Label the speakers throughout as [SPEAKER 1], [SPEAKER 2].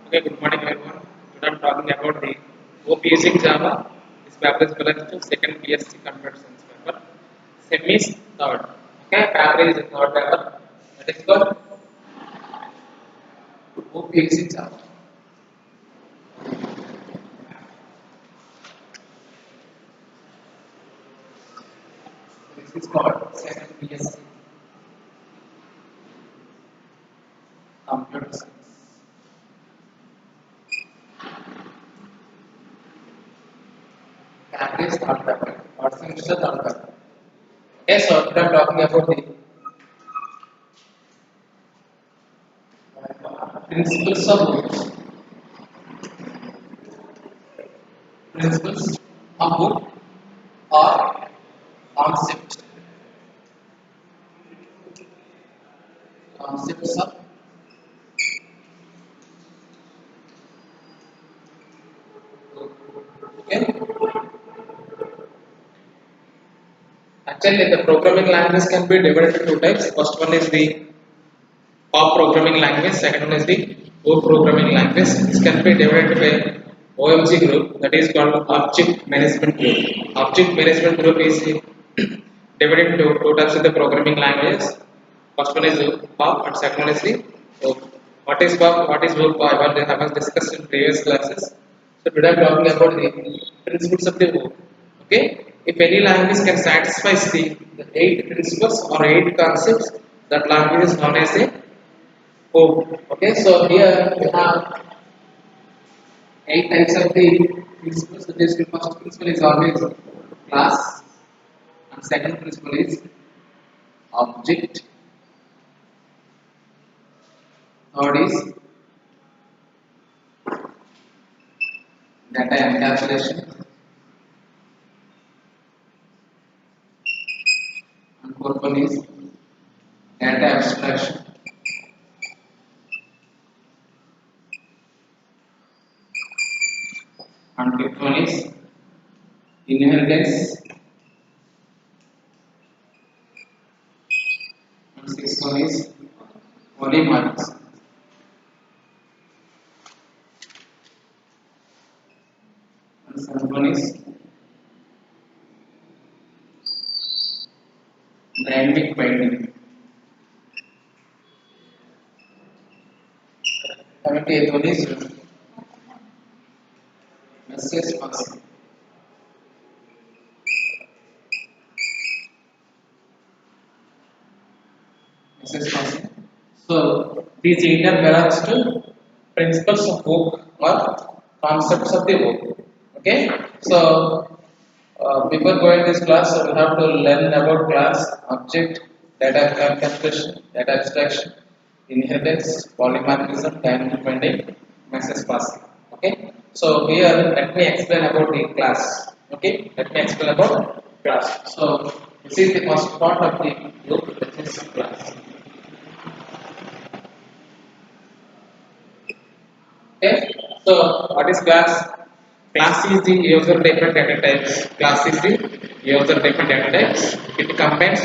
[SPEAKER 1] Okay, good morning everyone. Today I'm talking about the OP using Java. This paper is belongs to second PSC computer science paper. Semi is third. Okay, paper is the third paper. That is called OP using Java. This is called second PSC computer science. Paper is third paper. Third semester third paper. Okay, so today I'm talking about the principles of OOPs. Principles of OOP or concept. Concepts of okay. Actually, the programming language can be divided into two types. First one is the POP programming language. Second one is the O programming language. This can be divided into a OMG group, that is called Object Management Group. Object Management Group is divided into two types of the programming languages. First one is POP and second one is the OOP. What is POP? What is OOP? I was discussed in previous classes. So today I am talking about the principles of the OOP. Okay, if any language can satisfy the eight principles or eight concepts, that language is known as a OOP. Okay, so here we have eight types of the principles. So this the first principle is always class, and second principle is object. Third is data encapsulation, and fourth one is data abstraction, and fifth one is inheritance, and sixth one is polymorphism. And seventh one is dynamic binding. 78th one is message passing. Message passing. So these either belongs to principles of book or concepts of the book. Okay. So before going this class, so we have to learn about class, object, data encapsulation, data abstraction, inheritance, polymorphism, dynamic binding, message passing. Okay. So here let me explain about the class. Okay. Let me explain about class. So this is the first part of the book, which is class. Okay. So what is class? Class is the user defined data types. Class is the user defined data types. It combines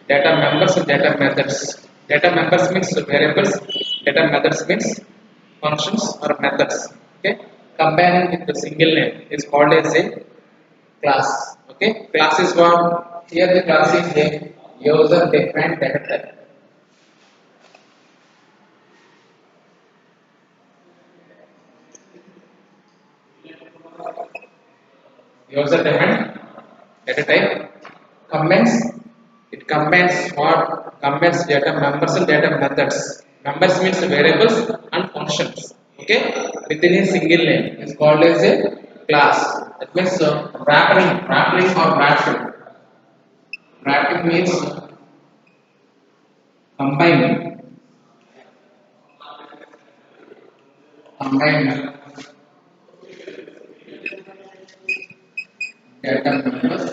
[SPEAKER 1] data members and data methods. Data members means variables. Data methods means functions or methods. Okay. Combining with the single name is called as a class. Okay. Class is what? Here the class is a user defined data type. User defined data type combines combines data members and data methods. Members means variables and functions. Okay, within a single name is called as a class. That means wrapping or wrapping. Wrapping means combining, combine data members,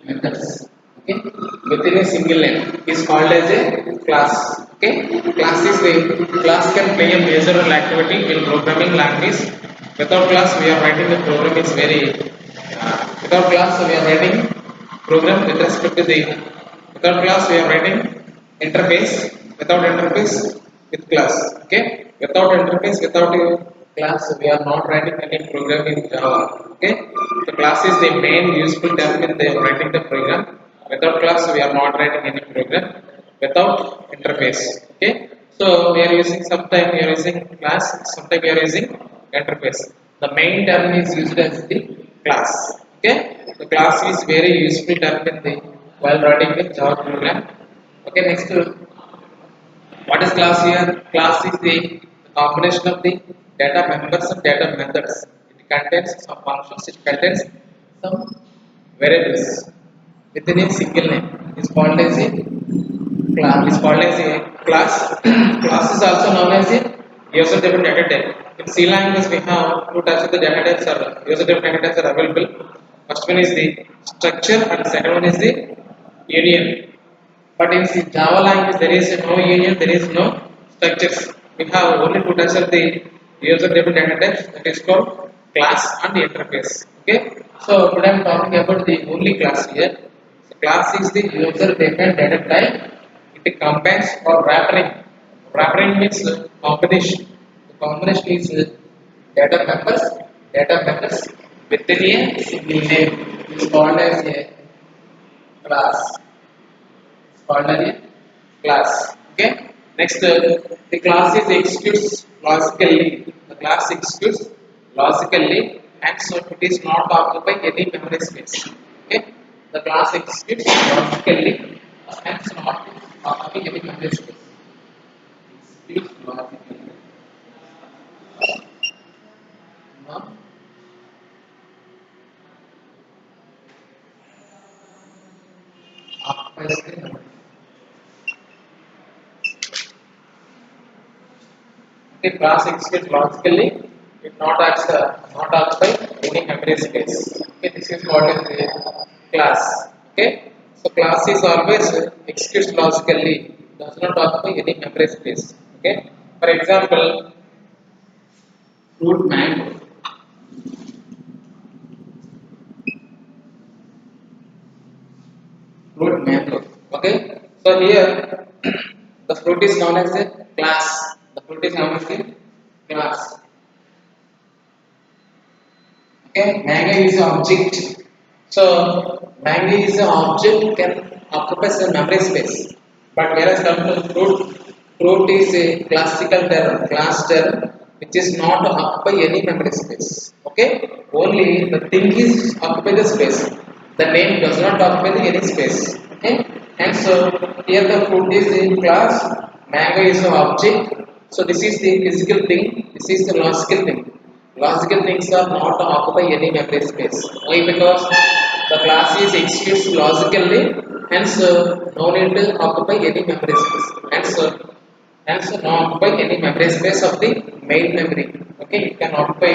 [SPEAKER 1] methods. Okay, within a single name is called as a class. Okay, class can play a major role activity in programming language. Without class we are writing the program is very without class we are writing program with respect to the without class we are writing interface, without interface with class. Okay, without interface without a class we are not writing any program in Java. Okay, the class is the main useful term in the writing the program. Without class we are not writing any program without interface. Okay, so we are using sometime we are using class, sometime we are using interface. The main term is used as the class. Okay, the class is very useful term in the while writing the Java program. Okay, next, what is class here? Class is the combination of the data members and data methods. It contains some functions, it contains some variables within a single name. It's called as a class. It's called as a class. Class is also known as a user defined data type. In C language, we have two types of the data types are user defined data types are available. First one is the structure, and second one is the union. But in Java language, there is no union, there is no structures. We have only two types of the user defined data types, that is called class and interface. Okay, so today I am talking about the only class here. So class is the user defined data type. It combines or wrapping. Wrapping means combination. The combination is data members within a single name. It is called as a class. Ordinary class. Okay. Next, the class is executes logically. The class executes logically, and so it is not occupy any memory space. Okay. The class executes logically, and so not occupy any memory space. Executes logically. Not occupies the memory. The class executes logically, it not occupy any memory space. Okay, this is what is the class. Okay, so class is always executes logically, does not occupy any memory space. Okay, for example, fruit mango. Fruit mango. Okay, so here the fruit is known as a class. The fruit is known as a class. Okay, mango is an object. So mango is an object can occupy the memory space. But whereas come to fruit is a classical term, class term, which is not occupy any memory space. Okay, only the thing is occupy the space. The name does not occupy the any space. Okay, and so here the fruit is in class, mango is an object. So this is the physical thing. This is the logical thing. Logical things are not occupy any memory space. Why? Because the class is executes logically, hence no need to occupy any memory space. Hence no occupy any memory space of the main memory. Okay, it can no occupy,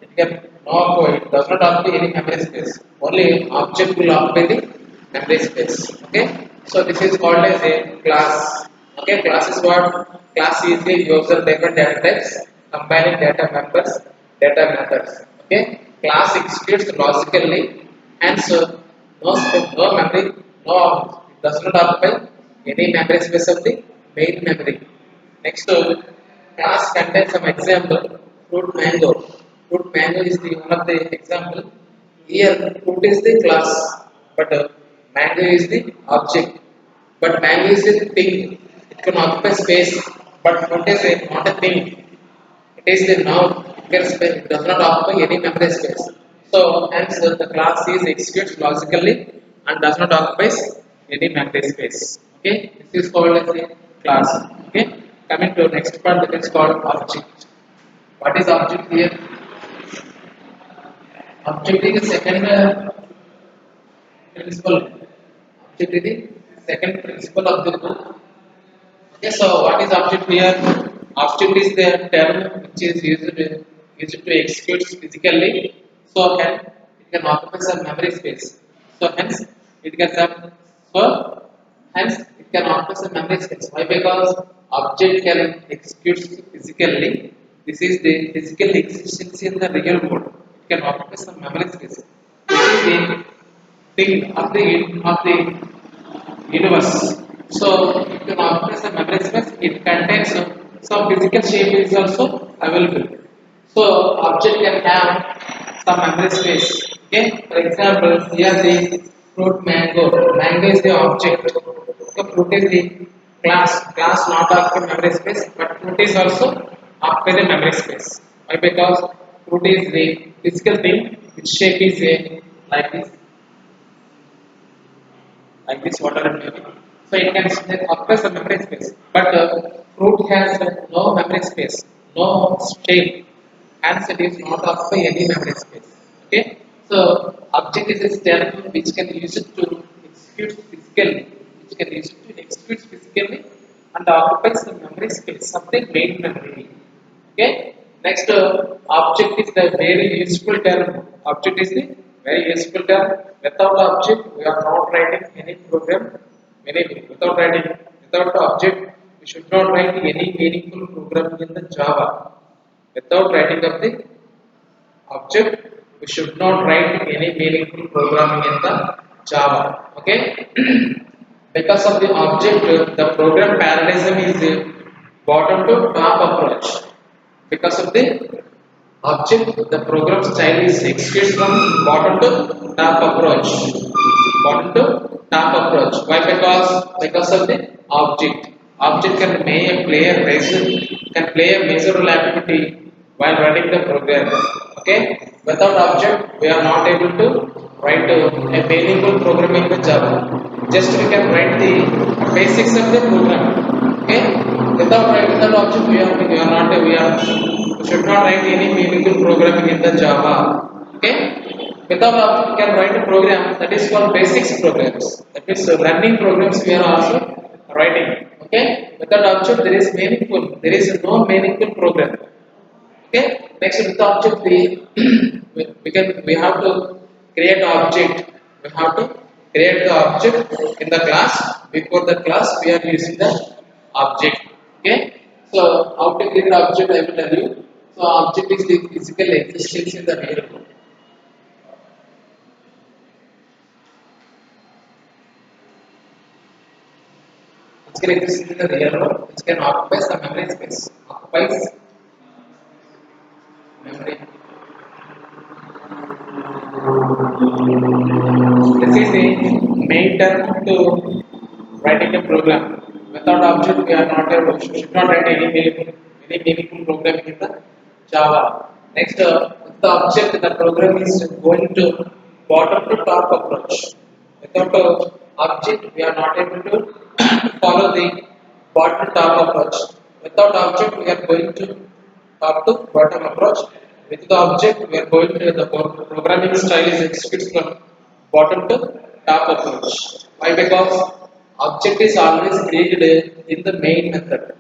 [SPEAKER 1] it does not occupy any memory space. Only object will occupy the memory space. Okay, so this is called as a class. Okay, class is what? Class is the user defined data types combining data members, data methods. Okay, class executes logically, hence no memory, no, it does not occupy any memory space of the main memory. Next, class contains some example. Fruit mango. Fruit mango is the one of the example. Here, fruit is the class, but mango is the object. But mango is a thing. It can occupy space, but fruit is not a thing. It is the noun. It does not occupy any memory space. So, hence the class is executes logically and does not occupy any memory space. Okay, this is called as a class. Okay, coming to next part, that is called object. What is object here? Object is the second principle. Object is the second principle of the book. Okay, so what is object here? Object is the term which is used to execute physically. So it can occupy some memory space. So hence it can some so hence it can occupy some memory space. Why? Because object can execute physically. This is the physical existence in the real world. It can occupy some memory space. This is the thing of the universe. So it can occupy the memory space. It contains some physical shape is also available. So object can have some memory space. Okay, for example, here the fruit mango. Mango is the object. Okay, fruit is the class. Class not occupy memory space, but fruit is also occupy the memory space. Why? Because fruit is the physical thing. Its shape is a like this, water and maybe. So it can occupies the memory space. But fruit has no memory space, no shape, hence it is not occupy any memory space. Okay. So object is a term which can use it to execute physically, which can use it to execute physically and occupies the memory space of the main memory. Okay. Next, object is the very useful term. Object is the very useful term. Without object, we are not writing any program. Without writing, without the object, we should not write any meaningful program in the Java. Without writing of the object, we should not write any meaningful programming in the Java. Okay. Because of the object, the program parallelism is the bottom to top approach. Because of the object, the program style is executed from bottom to top approach. Bottom to top approach. Why? Because of the object. Object can play a major role activity while running the program. Okay. Without object, we are not able to write a meaningful program in the Java. Just we can write the basics of the program. Okay. Without object, we should not write any meaningful programming in the Java. Okay. Without object, we can write a program that is called basics programs. That means running programs we are also writing. Okay. Without object, there is no meaningful program. Okay. Next, with the object, we have to create object. We have to create the object in the class. Before the class, we are using the object. Okay. So how to create object, I will tell you. So object is the physical existence in the real world. Physical existence in the real world, which can occupy the memory space. Occupies memory. This is the main term to writing a program. Without object, we are not able to should not write any meaningful programming in the Java. Next, with the object, the program is going to bottom to top approach. Without object, we are not able to follow the bottom to top approach. Without object, we are going to top to bottom approach. With the object, we are going to the programming style is executed from bottom to top approach. Why? Because object is always created in the main method.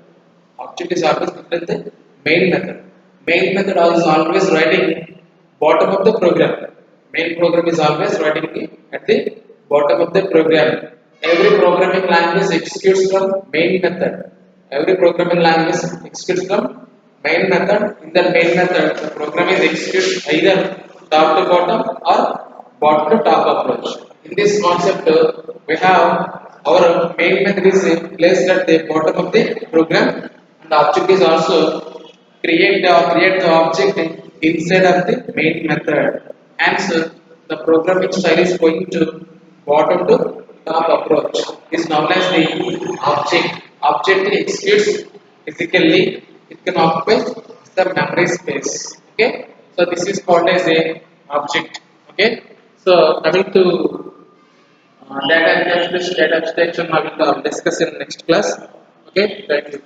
[SPEAKER 1] Object is always created in the main method. Main method is always writing bottom of the program. Main program is always writing at the bottom of the program. Every programming language executes from main method. Every programming language executes from main method. In the main method, the program is executed either top to bottom or bottom to top approach. In this concept, we have our main method is placed at the bottom of the program, and the object is also create the object inside of the main method. Hence, the programming style is going to bottom to top approach. Is known as the object. Object executes physically. It can occupy the memory space. Okay. So this is called as a object. Okay. So coming to data abstraction, I will discuss in next class. Okay. Thank you.